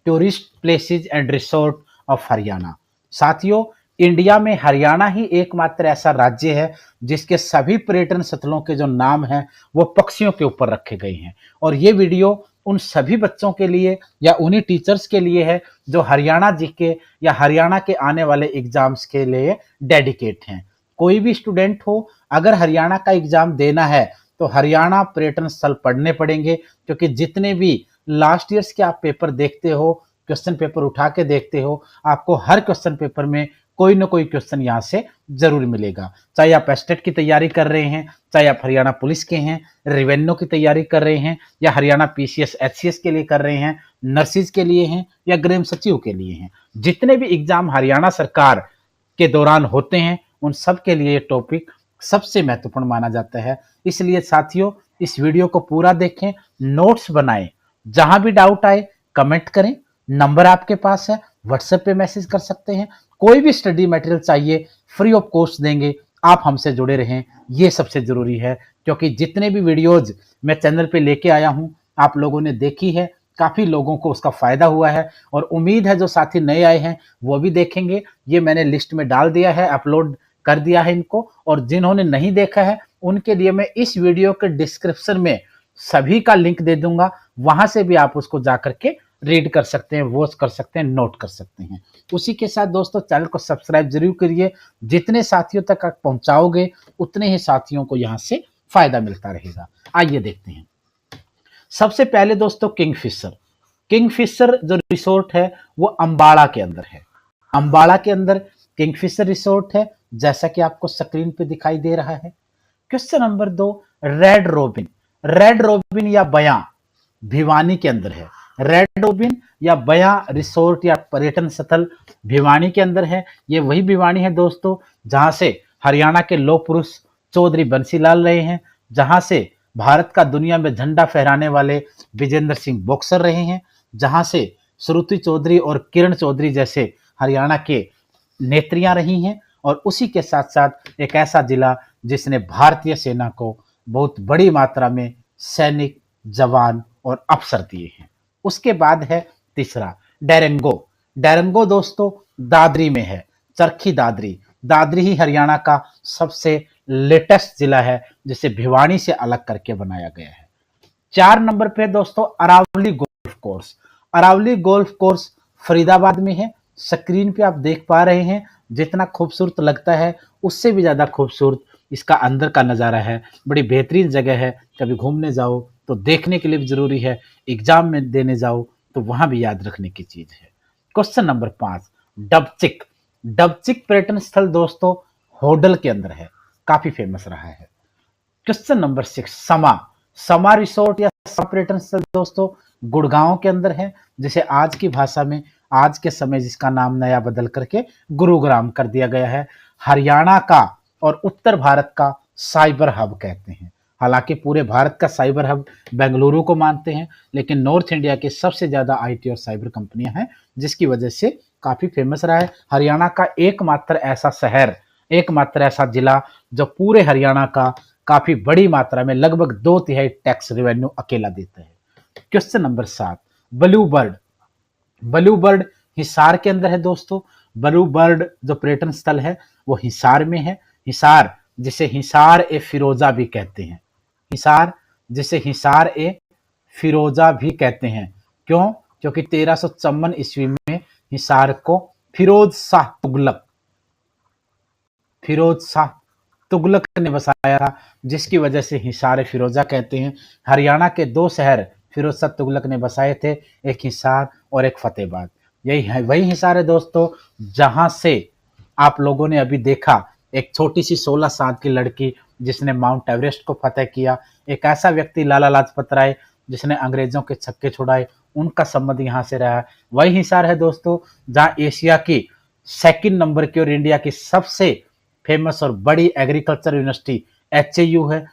Tourist places and resort of Haryana. साथियों, India में हरियाणा ही एकमात्र ऐसा राज्य है जिसके सभी पर्यटन स्थलों के जो नाम हैं वो पक्षियों के ऊपर रखे गए हैं। और ये वीडियो उन सभी बच्चों के लिए या उन्हीं टीचर्स के लिए है जो हरियाणा जीके या हरियाणा के आने वाले एग्जाम्स के लिए डेडिकेट हैं। कोई भी स्टूडेंट हो, अगर हरियाणा का एग्जाम देना है तो हरियाणा पर्यटन स्थल पढ़ने पड़ेंगे, क्योंकि जितने भी लास्ट ईयर्स के आप पेपर देखते हो, क्वेश्चन पेपर उठा के देखते हो, आपको हर क्वेश्चन पेपर में कोई ना कोई क्वेश्चन यहाँ से जरूर मिलेगा। चाहे आप एस्टेट की तैयारी कर रहे हैं, चाहे आप हरियाणा पुलिस के हैं, रेवेन्यू की तैयारी कर रहे हैं, या हरियाणा पीसीएस एचसीएस के लिए कर रहे हैं, नर्सिस के लिए हैं, या गृह सचिव के लिए हैं, जितने भी एग्जाम हरियाणा सरकार के दौरान होते हैं उन सब के लिए ये टॉपिक सबसे महत्वपूर्ण माना जाता है। इसलिए साथियों, इस वीडियो को पूरा देखें, नोट्स बनाएं, जहां भी डाउट आए कमेंट करें। नंबर आपके पास है, व्हाट्सएप पे मैसेज कर सकते हैं। कोई भी स्टडी मटेरियल चाहिए, फ्री ऑफ कॉस्ट देंगे। आप हमसे जुड़े रहें, ये सबसे जरूरी है, क्योंकि जितने भी वीडियोज मैं चैनल पे लेके आया हूं आप लोगों ने देखी है, काफी लोगों को उसका फायदा हुआ है, और उम्मीद है जो साथी नए आए हैं वो भी देखेंगे। ये मैंने लिस्ट में डाल दिया है, अपलोड कर दिया है इनको, और जिन्होंने नहीं देखा है उनके लिए मैं इस वीडियो के डिस्क्रिप्शन में सभी का लिंक दे दूंगा, वहां से भी आप उसको जाकर के रीड कर सकते हैं, वॉच कर सकते हैं, नोट कर सकते हैं। उसी के साथ दोस्तों, चैनल को सब्सक्राइब जरूर करिए। जितने साथियों तक आप पहुंचाओगे उतने ही साथियों को यहां से फायदा मिलता रहेगा। आइए देखते हैं। सबसे पहले दोस्तों, किंगफिशर जो रिसोर्ट है वो अंबाड़ा के अंदर है। अंबाड़ा के अंदर किंगफिशर रिसोर्ट है, जैसा कि आपको स्क्रीन पे दिखाई दे रहा है। क्वेश्चन नंबर 2, रेड रोबिन या बयां भिवानी के अंदर है। रेड रोबिन या बयां रिसोर्ट या पर्यटन स्थल भिवानी के अंदर है। ये वही भिवानी है दोस्तों जहां से हरियाणा के लौह पुरुष चौधरी बंसीलाल रहे हैं, जहां से भारत का दुनिया में झंडा फहराने वाले विजेंद्र सिंह बॉक्सर रहे हैं, जहां से श्रुति चौधरी और किरण चौधरी जैसे हरियाणा के नेत्रियां रही हैं, और उसी के साथ साथ एक ऐसा जिला जिसने भारतीय सेना को बहुत बड़ी मात्रा में सैनिक, जवान और अफसर दिए हैं। उसके बाद है तीसरा, डेरंगो दोस्तों दादरी में है, चरखी दादरी। दादरी ही हरियाणा का सबसे लेटेस्ट जिला है जिसे भिवानी से अलग करके बनाया गया है। 4 नंबर पे दोस्तों अरावली गोल्फ कोर्स फरीदाबाद में है। स्क्रीन पे आप देख पा रहे हैं, जितना खूबसूरत लगता है उससे भी ज्यादा खूबसूरत इसका अंदर का नजारा है। बड़ी बेहतरीन जगह है, कभी घूमने जाओ तो देखने के लिए भी जरूरी है, एग्जाम में देने जाओ तो वहां भी याद रखने की चीज है। क्वेश्चन नंबर 5, डबचिक पर्यटन स्थल दोस्तों होडल के अंदर है, काफी फेमस रहा है। क्वेश्चन नंबर 6, समा रिसोर्ट या समा पर्यटन स्थल दोस्तों गुड़गांव के अंदर है, जिसे आज की भाषा में आज के समय जिसका नाम नया बदल करके गुरुग्राम कर दिया गया है। हरियाणा का और उत्तर भारत का साइबर हब कहते हैं। हालांकि पूरे भारत का साइबर हब बेंगलुरु को मानते हैं, लेकिन नॉर्थ इंडिया के सबसे ज्यादा आईटी और साइबर कंपनियां हैं, जिसकी वजह से काफी फेमस रहा है। हरियाणा का एकमात्र ऐसा शहर, एकमात्र ऐसा जिला जो पूरे हरियाणा का काफी बड़ी मात्रा में लगभग 2/3 टैक्स रेवेन्यू अकेला देता है। Question number 7, blue bird Hisar के अंदर है दोस्तों। ब्लू बर्ड जो पर्यटन स्थल है वो हिसार में है। हिसार जिसे हिसार ए फिरोजा भी कहते हैं, हिसार जिसे हिसार ए फिरोजा भी कहते हैं। क्यों? क्योंकि 1354 ईस्वी में हिसार को फिरोज शाह तुगलक ने बसाया था, जिसकी वजह से हिसार ए फिरोजा कहते हैं। हरियाणा के 2 शहर फिरोज शाह तुगलक ने बसाए थे, एक हिसार और एक फतेहाबाद। यही है, वही हिसार है दोस्तों जहां से आप लोगों ने अभी देखा एक छोटी सी 16 साल की लड़की जिसने माउंट एवरेस्ट को फतेह किया, एक ऐसा व्यक्ति लाला लाजपत राय जिसने अंग्रेजों के छक्के छुड़ाए, उनका संबंध यहाँ से रहा है। वही हिसार है दोस्तों जहाँ एशिया की 2nd नंबर की और इंडिया की सबसे फेमस और बड़ी एग्रीकल्चर यूनिवर्सिटी एचएयू है।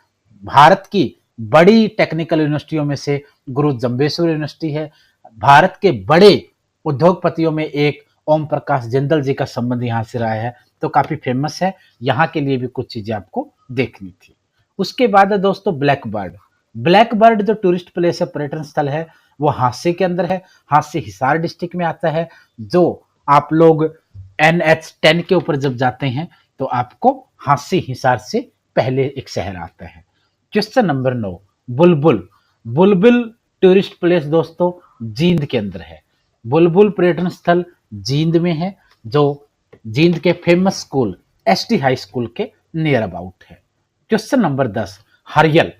भारत की बड़ी टेक्निकल यूनिवर्सिटियों में से गुरु जम्बेश्वर यूनिवर्सिटी है। भारत के बड़े उद्योगपतियों में एक ओम प्रकाश जिंदल जी का संबंध यहाँ से रहा है, तो काफी फेमस है। यहाँ के लिए भी कुछ चीजें आपको देखनी थी। उसके बाद है दोस्तों ब्लैक बर्ड जो टूरिस्ट प्लेस है, पर्यटन स्थल है, वो हांसी के अंदर है, हांसी हिसार डिस्ट्रिक्ट में आता है। जो आप लोग NH10 के ऊपर जब जाते हैं तो आपको हांसी हिसार से पहले एक शहर आता है। क्वेश्चन नंबर 9, बुलबुल। बुलबुल टूरिस्ट प्लेस दोस्तों जींद के अंदर है। बुलबुल पर्यटन स्थल जींद में है, जो जींद के famous school ST high school के नियर अबाउट है। क्वेश्चन नंबर 10, हरियल।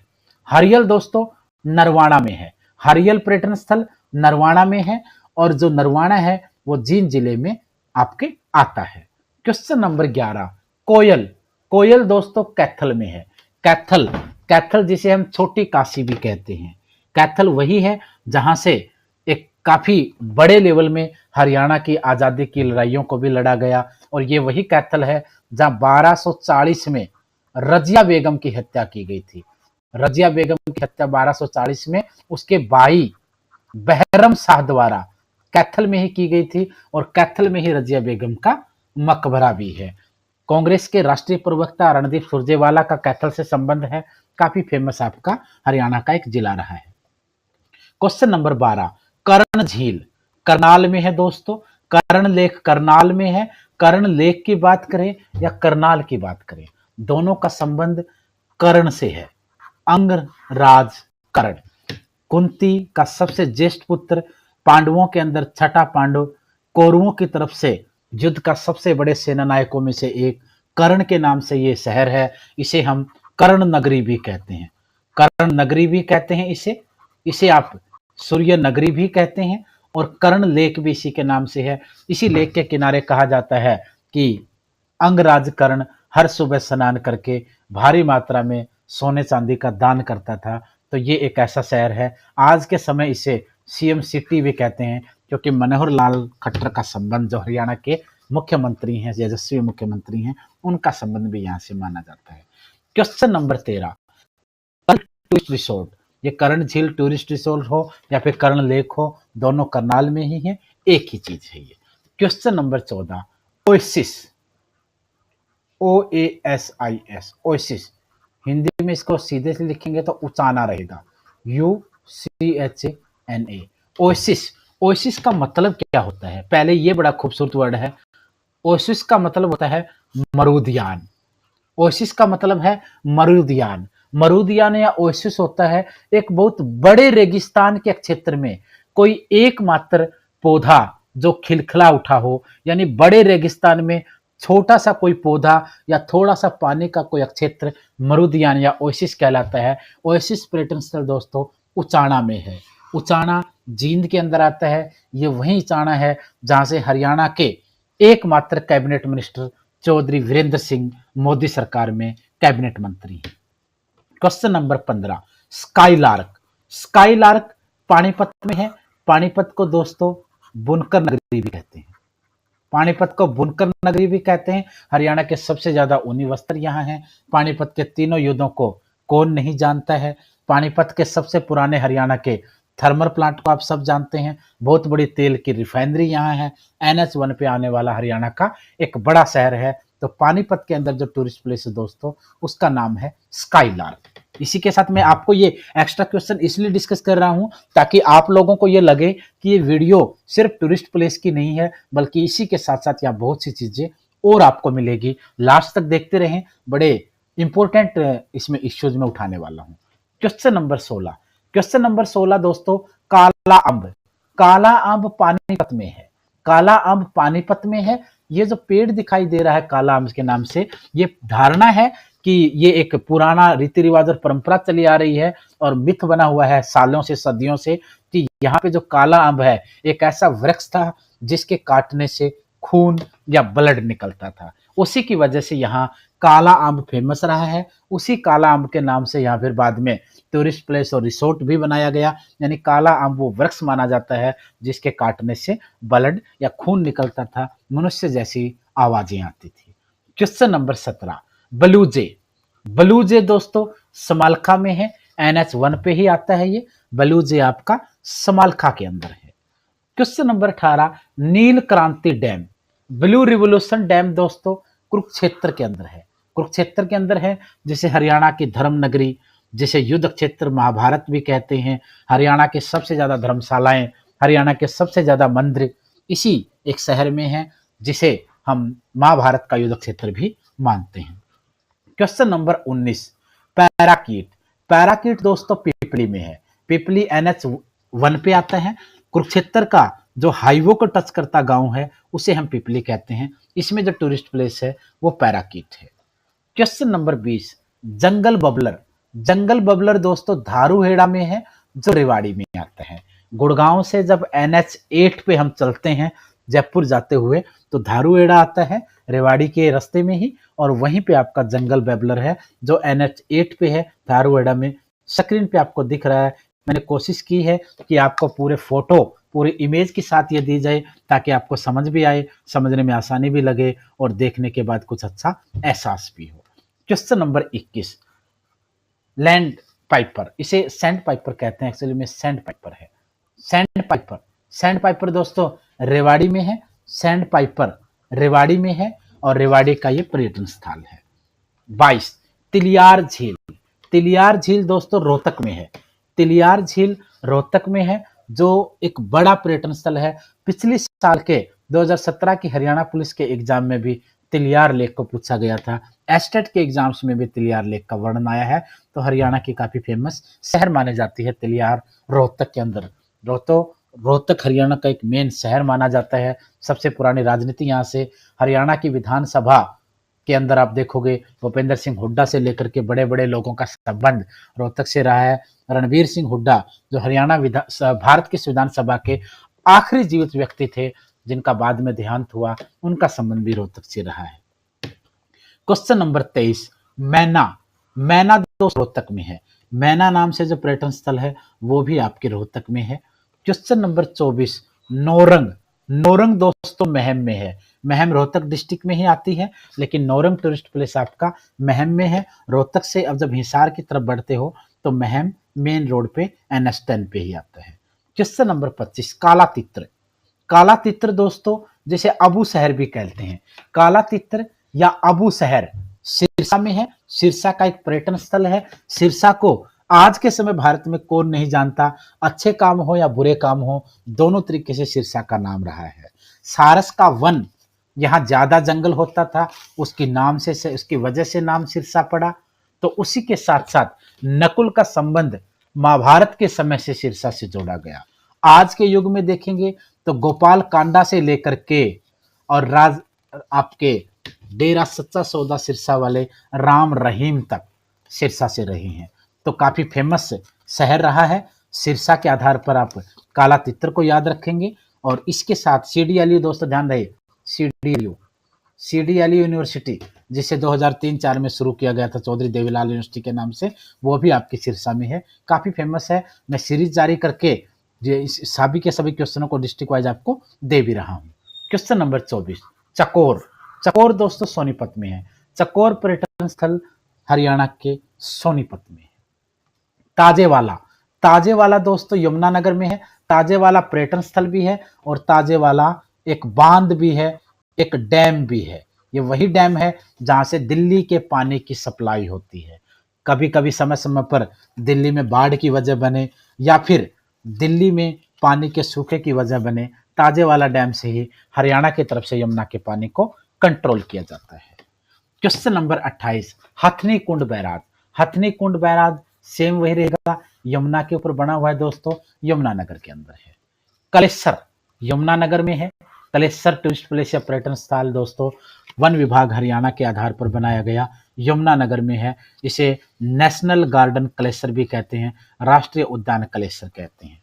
हरियल दोस्तों नरवाड़ा में है। हरियल पर्यटन स्थल नरवाड़ा में है और जो नरवाड़ा है वो जींद जिले में आपके आता है। क्वेश्चन नंबर 11, कोयल। कोयल दोस्तों कैथल में है। कैथल, कैथल जिसे हम छोटी काशी भी कहते हैं, कैथल वही है जहां से एक काफी बड़े लेवल में हरियाणा की आजादी की लड़ाइयों को भी लड़ा गया और ये वही कैथल है जहां 1240 में रजिया बेगम की हत्या की गई थी। रजिया बेगम की हत्या 1240 में उसके भाई बहरम शाह द्वारा कैथल में ही की गई थी और कैथल में ही रजिया बेगम का मकबरा भी है। कांग्रेस के राष्ट्रीय प्रवक्ता रणदीप सुरजेवाला का कैथल से संबंध है, काफी फेमस आपका हरियाणा का एक जिला रहा है। क्वेश्चन नंबर 12, कर्ण झील करनाल में है दोस्तों। कर्ण लेक करनाल में है। कर्ण लेक की बात करें या करनाल की बात करें, दोनों का संबंध कर्ण से है। अंगराज कर्ण, कुंती का सबसे ज्येष्ठ पुत्र, पांडवों के अंदर छठा पांडव, कौरवों की तरफ से युद्ध का सबसे बड़े सेना नायकों में से एक, कर्ण के नाम से ये शहर है। इसे हम कर्ण नगरी भी कहते हैं। कर्ण नगरी भी कहते हैं इसे, इसे आप सूर्य नगरी भी कहते हैं और कर्ण लेक भी इसी के नाम से है। इसी लेक के किनारे कहा जाता है कि अंगराज कर्ण हर सुबह स्नान करके भारी मात्रा में सोने चांदी का दान करता था। तो ये एक ऐसा शहर है, आज के समय इसे CM सिटी भी कहते हैं, क्योंकि मनोहर लाल खट्टर का संबंध जो हरियाणा के मुख्यमंत्री हैं, यशस्वी मुख्यमंत्री हैं, उनका संबंध भी यहाँ से माना जाता है। Question number 13, tourist resort. ये कर्ण झील टूरिस्ट रिसोर्ट हो या फिर कर्ण लेक हो, दोनों करनाल में ही है, एक ही चीज है ये। Question number 14, oasis. OASIS, oasis. Hindi में इसको सीधे से लिखेंगे तो उचाना रहेगा, UCHANA, ओएसिस। ओएसिस का मतलब क्या होता है? पहले ये बड़ा खूबसूरत वर्ड है। ओएसिस का मतलब होता है मरुदियान। ओएसिस का मतलब है मरुदियान। मरुदियान या ओएसिस होता है एक बहुत बड़े रेगिस्तान के क्षेत्र में कोई एकमात्र पौधा जो खिलखिला उठा हो, यानी बड़े रेगिस्तान में छोटा सा कोई पौधा या थोड़ा सा पानी का कोई क्षेत्र मरुदियान या ओएसिस कहलाता है। ओएसिस पर्यटन स्थल दोस्तों उचाना में है। उचाना जींद के अंदर आता है। ये वही उचाना है जहां से हरियाणा के एकमात्र कैबिनेट मिनिस्टर चौधरी वीरेंद्र सिंह मोदी सरकार में कैबिनेट मंत्री हैं। Question number 15, skylark. Skylark Panipat में है। पानीपत को दोस्तों बुनकर नगरी भी कहते हैं। पानीपत को बुनकर नगरी भी कहते हैं। हरियाणा के सबसे ज्यादा ऊनी वस्त्र यहाँ हैं। पानीपत के तीनों युद्धों को कौन नहीं जानता है? पानीपत के सबसे पुराने हरियाणा के थर्मल प्लांट को आप सब जानते हैं। बहुत बड़ी तेल की रिफाइनरी यहाँ है। NH1 पे आने वाला हरियाणा का एक बड़ा शहर है। तो पानीपत के अंदर जो टूरिस्ट प्लेस है दोस्तों, उसका नाम है स्काईलार्क। इसी के साथ मैं आपको ये एक्स्ट्रा क्वेश्चन इसलिए डिस्कस कर रहा हूं ताकि आप लोगों को ये लगे कि ये वीडियो सिर्फ टूरिस्ट प्लेस की नहीं है, बल्कि इसी के साथ साथ यहाँ बहुत सी चीजें और आपको मिलेगी। लास्ट तक देखते रहें, बड़े इंपॉर्टेंट इसमें इश्यूज में उठाने वाला हूं। Question number 16। क्वेश्चन नंबर 16 दोस्तों, काला अंब। काला अंब पानीपत में है। काला अंब पानीपत में है। ये जो पेड़ दिखाई दे रहा है काला अंब के नाम से, ये धारणा है कि ये एक पुराना रीति रिवाज और परंपरा चली आ रही है और मिथ बना हुआ है सालों से सदियों से कि यहाँ पे जो काला अंब है एक ऐसा वृक्ष था जिसके काटने से खून या ब्लड निकलता था। उसी की वजह से यहाँ काला अंब फेमस रहा है। उसी काला अंब के नाम से यहाँ फिर बाद में टूरिस्ट प्लेस और रिसोर्ट भी बनाया गया। यानी काला अंब वो वृक्ष माना जाता है जिसके काटने से ब्लड या खून निकलता था, मनुष्य जैसी आवाजें आती थी। Question number 17, बलूजे। बलूजे दोस्तों समालखा में है। NH1 पे ही आता है ये। बलूजे आपका समालखा के अंदर है। क्वेश्चन नंबर 18, नील क्रांति डैम। ब्लू रिवोल्यूशन डैम दोस्तों कुरुक्षेत्र के अंदर है। कुरुक्षेत्र के अंदर है, जिसे हरियाणा की धर्म नगरी जिसे युद्ध क्षेत्र महाभारत भी कहते हैं। हरियाणा के सबसे ज़्यादा धर्मशालाएं, हरियाणा के सबसे ज़्यादा मंदिर इसी एक शहर में हैं, जिसे हम महाभारत का युद्ध क्षेत्र भी मानते हैं। Question number 19, parakeet. पैराकीट दोस्तों पिपली में है। पिपली NH1 पे आता है। कुरुक्षेत्र का जो हाईवे को टच करता गांव है उसे हम पिपली कहते हैं। इसमें जो टूरिस्ट प्लेस है वो पैराकीट है। क्वेश्चन नंबर 20, जंगल बबलर। जंगल बबलर दोस्तों धारूहेड़ा में है, जो रेवाड़ी में आता है। गुड़गांव से जब NH8 पे हम चलते हैं जयपुर जाते हुए तो धारूहेड़ा आता है रेवाड़ी के रास्ते में ही, और वहीं पे आपका जंगल बबलर है जो NH8 पे है धारूहेड़ा में। स्क्रीन पे आपको दिख रहा है। मैंने कोशिश की है कि आपको पूरे फोटो पूरी इमेज के साथ ये दी जाए ताकि आपको समझ भी आए, समझने में आसानी भी लगे और देखने के बाद कुछ अच्छा एहसास भी हो। Question number 21, land Piper. इसे सैंड पाइपर कहते हैं, एक्चुअली में सैंड पाइपर है। सैंड पाइपर, सैंड पाइपर दोस्तों रेवाड़ी में है। सैंड पाइपर रेवाड़ी में है और रेवाड़ी का ये पर्यटन स्थल है। 22, तिलियार झील। तिलियार झील दोस्तों रोहतक में है। तिलियार झील रोहतक में है, जो एक बड़ा पर्यटन स्थल है। पिछले साल के 2017 की हरियाणा पुलिस के एग्जाम में भी तिलियार लेक को पूछा गया था। एस्टेट के एग्जाम्स में भी तिलियार लेक का वर्णन आया है। तो हरियाणा की काफी फेमस शहर मानी जाती है तिलियार रोहतक के अंदर। रोहतक हरियाणा का एक मेन शहर माना जाता है। सबसे पुरानी राजनीति यहाँ से, हरियाणा की विधानसभा के अंदर आप देखोगे भूपेंद्र सिंह हुड्डा से लेकर के बड़े बड़े लोगों का संबंध रोहतक से रहा है। रणवीर सिंह हुड्डा जो हरियाणा भारत की विधानसभा के आखिरी जीवित व्यक्ति थे जिनका बाद में देहांत हुआ, उनका संबंध भी रोहतक से रहा है। क्वेश्चन नंबर 23, मैना। मैना दोस्तों रोहतक में है। मैना नाम से जो पर्यटन स्थल है वो भी आपके रोहतक में है। Question number 24, Naurang. नौरंग दोस्तों महम में है। महम रोहतक डिस्ट्रिक्ट में ही आती है, लेकिन नौरंग टूरिस्ट प्लेस आपका महम में है। रोहतक से अब जब हिसार की तरफ बढ़ते हो तो महम मेन रोड पे NH10 पे ही आता है। क्वेश्चन नंबर 25, काला तित्र। काला तित्र दोस्तों जिसे अबू शहर भी कहते हैं। काला तित्र या अबू शहर सिरसा में है। सिरसा का एक पर्यटन स्थल है। सिरसा को आज के समय भारत में कौन नहीं जानता, अच्छे काम हो या बुरे काम हो, दोनों तरीके से सिरसा का नाम रहा है। सारस का वन, यहाँ ज्यादा जंगल होता था, उसकी नाम से उसकी वजह से नाम सिरसा पड़ा। तो उसी के साथ साथ नकुल का संबंध महाभारत के समय से सिरसा से जोड़ा गया। आज के युग में देखेंगे तो गोपाल कांडा से लेकर के और आपके डेरा सच्चा सौदा सिरसा वाले राम रहीम तक सिरसा से रहे हैं। तो काफी फेमस शहर रहा है। सिरसा के आधार पर आप काला तित्र को याद रखेंगे। और इसके साथ CDLU दोस्तों ध्यान रहे, CDLU यूनिवर्सिटी जिसे 2003-4 में शुरू किया गया था चौधरी देवीलाल यूनिवर्सिटी के नाम से, वो भी आपकी सिरसा में है, काफी फेमस है। मैं सीरीज जारी करके सभी के सभी क्वेश्चनों को डिस्ट्रिक्ट वाइज आपको दे भी रहा हूँ। क्वेश्चन नंबर 24, चकोर। चकोर दोस्तों सोनीपत में है। चकोर पर्यटन स्थल हरियाणा के सोनीपत में है। ताजेवाला। ताजेवाला दोस्तों यमुनानगर में है। ताजेवाला पर्यटन स्थल भी है और ताजेवाला एक बांध भी है, एक डैम भी है। ये वही डैम है जहां से दिल्ली के पानी की सप्लाई होती है। कभी कभी समय समय पर दिल्ली में बाढ़ की वजह बने या फिर दिल्ली में पानी के सूखे की वजह बने, ताजेवाला डैम से ही हरियाणा की तरफ से यमुना के पानी को कंट्रोल किया जाता है। क्वेश्चन नंबर 28, हथनी कुंड बैराज। हथनी कुंड बैराज सेम वही रहेगा, यमुना के ऊपर बना हुआ है दोस्तों, यमुनानगर के अंदर है। कलेसर यमुनानगर में है। कलेसर टूरिस्ट प्लेस या पर्यटन स्थल दोस्तों वन विभाग हरियाणा के आधार पर बनाया गया, यमुनानगर में है। इसे नेशनल गार्डन कलेसर भी कहते हैं, राष्ट्रीय उद्यान कलेसर कहते हैं।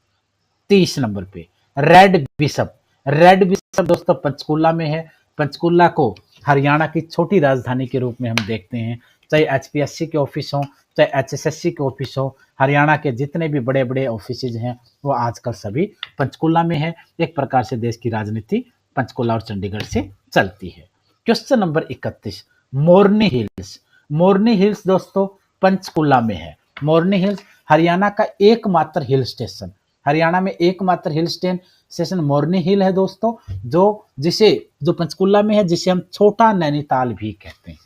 30 नंबर पे रेड बिशप। रेड बिशप दोस्तों पंचकुला में है। पंचकुला को हरियाणा की छोटी राजधानी के रूप में हम देखते हैं। चाहे HPSC के ऑफिस हो, चाहे HSSC के ऑफिस हो, हरियाणा के जितने भी बड़े बड़े ऑफिस हैं वो आजकल सभी पंचकुला में है। एक प्रकार से देश की राजनीति पंचकुला और चंडीगढ़ से चलती है। क्वेश्चन नंबर 31, मोरनी हिल्स। मोरनी हिल्स दोस्तों पंचकुला में है। मोरनी हिल्स हरियाणा का एकमात्र हिल स्टेशन, हरियाणा में एकमात्र हिल स्टेशन मोरनी हिल है दोस्तों, जो पंचकुला में है, जिसे हम छोटा नैनीताल भी कहते हैं।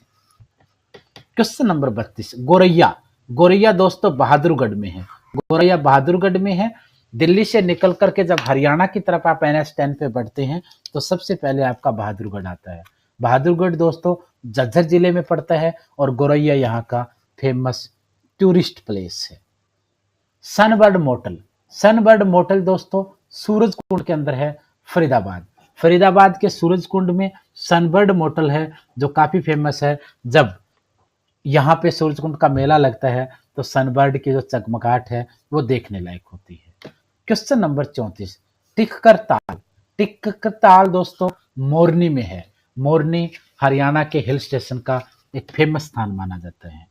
क्वेश्चन नंबर 32, गोरैया। गोरैया दोस्तों बहादुरगढ़ में है, गोरैया बहादुरगढ़ में है। दिल्ली से निकल करके जब हरियाणा की तरफ आप NH10 पे बढ़ते हैं तो सबसे पहले आपका बहादुरगढ़ आता है। बहादुरगढ़ दोस्तों झज्जर जिले में पड़ता है और गोरैया यहाँ का फेमस टूरिस्ट प्लेस है। सनबर्ड मोटल, सनबर्ड मोटल दोस्तों सूरजकुंड के अंदर है, फरीदाबाद। फरीदाबाद के सूरजकुंड में सनबर्ड मोटल है जो काफी फेमस है। जब यहाँ पे सूरजकुंड का मेला लगता है तो सनबर्ड की जो चमगाहट है वो देखने लायक होती है। क्वेश्चन नंबर 34, टिक्कर ताल। टिक्कर ताल दोस्तों मोरनी में है। मोरनी हरियाणा के हिल स्टेशन का एक फेमस स्थान माना जाता है।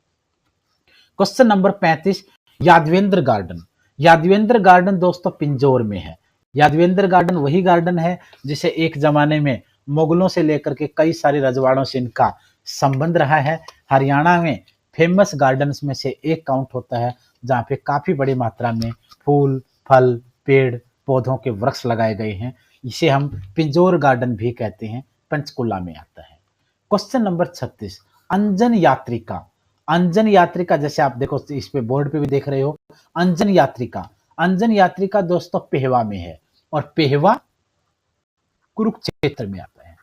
Question number 35, Yadavindra garden. Yadavindra garden दोस्तों पिंजौर में है। यादवेंद्र गार्डन वही गार्डन है जिसे एक जमाने में मुगलों से लेकर के कई सारे रजवाड़ों से इनका संबंध रहा है। हरियाणा में फेमस गार्डन्स में से एक काउंट होता है जहाँ पे काफी बड़ी मात्रा में फूल, फल, पेड़, पौधों के वृक्ष लगाए गए हैं। इसे हम पिंजौर गार्डन भी कहते हैं, पंचकुला में आता है। क्वेश्चन नंबर 36, अंजन यात्रिका। अंजन यात्रिका जैसे आप देखो इस पे बोर्ड पे भी देख रहे हो, अंजन यात्रिका। अंजन यात्रिका दोस्तों पेहवा में है और पेहवा कुरुक्षेत्र में आता है।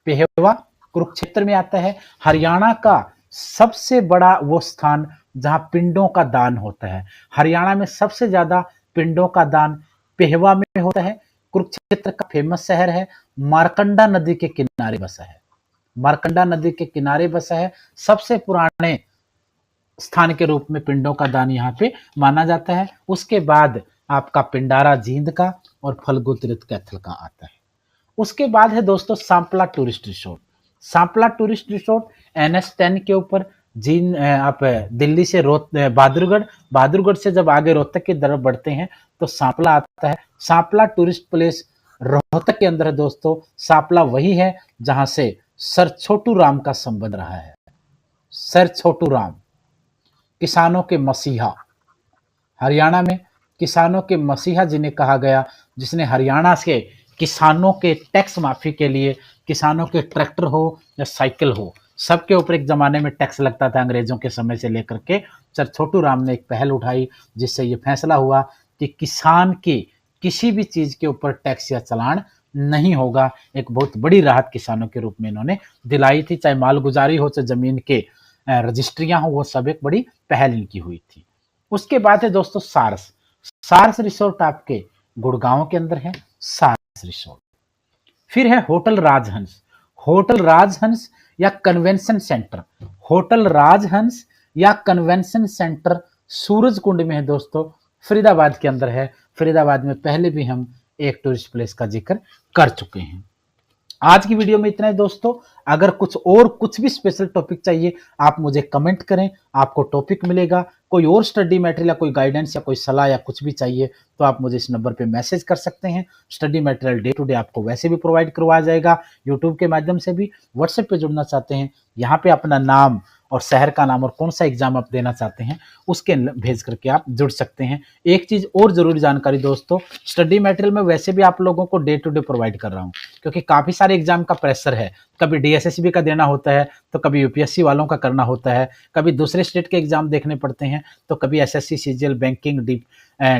पेहवा कुरुक्षेत्र में आता है। हरियाणा का सबसे बड़ा वो स्थान जहां पिंडों का दान होता है। हरियाणा में सबसे ज्यादा पिंडों का दान पेहवा में होता है। कुरुक्षेत्र का फेमस शहर है, मारकंडा नदी के किनारे बसा है। मारकंडा नदी के किनारे बसा है। सबसे पुराने स्थान के रूप में पिंडों का दान यहाँ पे माना जाता है। उसके बाद आपका पिंडारा जींद का और फल्गु तीर्थ कैथल का आता है। उसके बाद है दोस्तों Sampla tourist resort. Sampla tourist resort NH10 के ऊपर जीन आप दिल्ली से बहादुरगढ़, बहादुरगढ़ से जब आगे रोहतक की तरफ बढ़ते हैं तो सांपला आता है। सांपला टूरिस्ट प्लेस रोहतक के अंदर है दोस्तों। सांपला वही है जहां से सर छोटू राम का संबंध रहा है। सर छोटू राम किसानों के मसीहा, हरियाणा में किसानों के मसीहा जिन्हें कहा गया, जिसने हरियाणा से किसानों के टैक्स माफी के लिए, किसानों के ट्रैक्टर हो या साइकिल हो, सबके ऊपर एक जमाने में टैक्स लगता था अंग्रेजों के समय से लेकर के। सर छोटू राम ने एक पहल उठाई जिससे ये फैसला हुआ कि किसान की किसी भी चीज के ऊपर टैक्स या चालान नहीं होगा। एक बहुत बड़ी राहत किसानों के रूप में इन्होंने दिलाई थी, चाहे मालगुजारी हो चाहे जमीन के रजिस्ट्रियां हो, वो सब एक बड़ी पहल इनकी हुई थी। उसके बाद है दोस्तों सारस। सारस रिसोर्ट आपके गुड़गांव के अंदर है, सारस रिसोर्ट। फिर है होटल राजहंस। होटल राजहंस या कन्वेंशन सेंटर, होटल राजहंस या कन्वेंशन सेंटर सूरजकुंड में है दोस्तों, फरीदाबाद के अंदर है। फरीदाबाद में पहले भी हम एक टूरिस्ट प्लेस का जिक्र कर चुके हैं। आज की वीडियो में इतना ही दोस्तों। अगर कुछ भी स्पेशल टॉपिक चाहिए आप मुझे कमेंट करें, आपको टॉपिक मिलेगा। कोई और स्टडी मटेरियल या कोई गाइडेंस या कोई सलाह या कुछ भी चाहिए तो आप मुझे इस नंबर पे मैसेज कर सकते हैं। Study material day to day आपको वैसे भी प्रोवाइड करवाया जाएगा यूट्यूब के माध्यम से भी। व्हाट्सएप पे जुड़ना चाहते हैं, यहाँ पे अपना नाम और शहर का नाम और कौन सा एग्जाम आप देना चाहते हैं उसके भेज करके आप जुड़ सकते हैं। एक चीज और जरूरी जानकारी दोस्तों, स्टडी मटेरियल में वैसे भी आप लोगों को डे टू डे प्रोवाइड कर रहा हूँ क्योंकि काफी सारे एग्जाम का प्रेशर है। कभी DSSB का देना होता है तो कभी UPSC वालों का करना होता है, कभी दूसरे स्टेट के एग्जाम देखने पड़ते हैं, तो कभी SSC, CGL, बैंकिंग,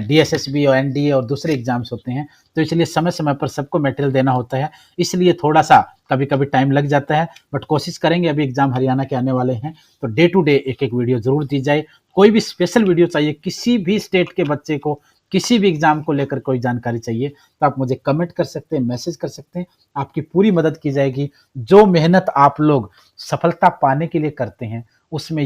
DSSB और NDA और दूसरे एग्जाम्स होते हैं। तो इसलिए समय समय पर सबको मटेरियल देना होता है, इसलिए थोड़ा सा कभी कभी टाइम लग जाता है, बट कोशिश करेंगे। अभी एग्जाम हरियाणा के आने वाले हैं तो डे टू डे एक एक वीडियो जरूर दी जाए। कोई भी स्पेशल वीडियो चाहिए, किसी भी स्टेट के बच्चे को किसी भी एग्जाम को लेकर कोई जानकारी चाहिए तो आप मुझे कमेंट कर सकते हैं, मैसेज कर सकते हैं, आपकी पूरी मदद की जाएगी। जो मेहनत आप लोग सफलता पाने के लिए करते हैं उसमें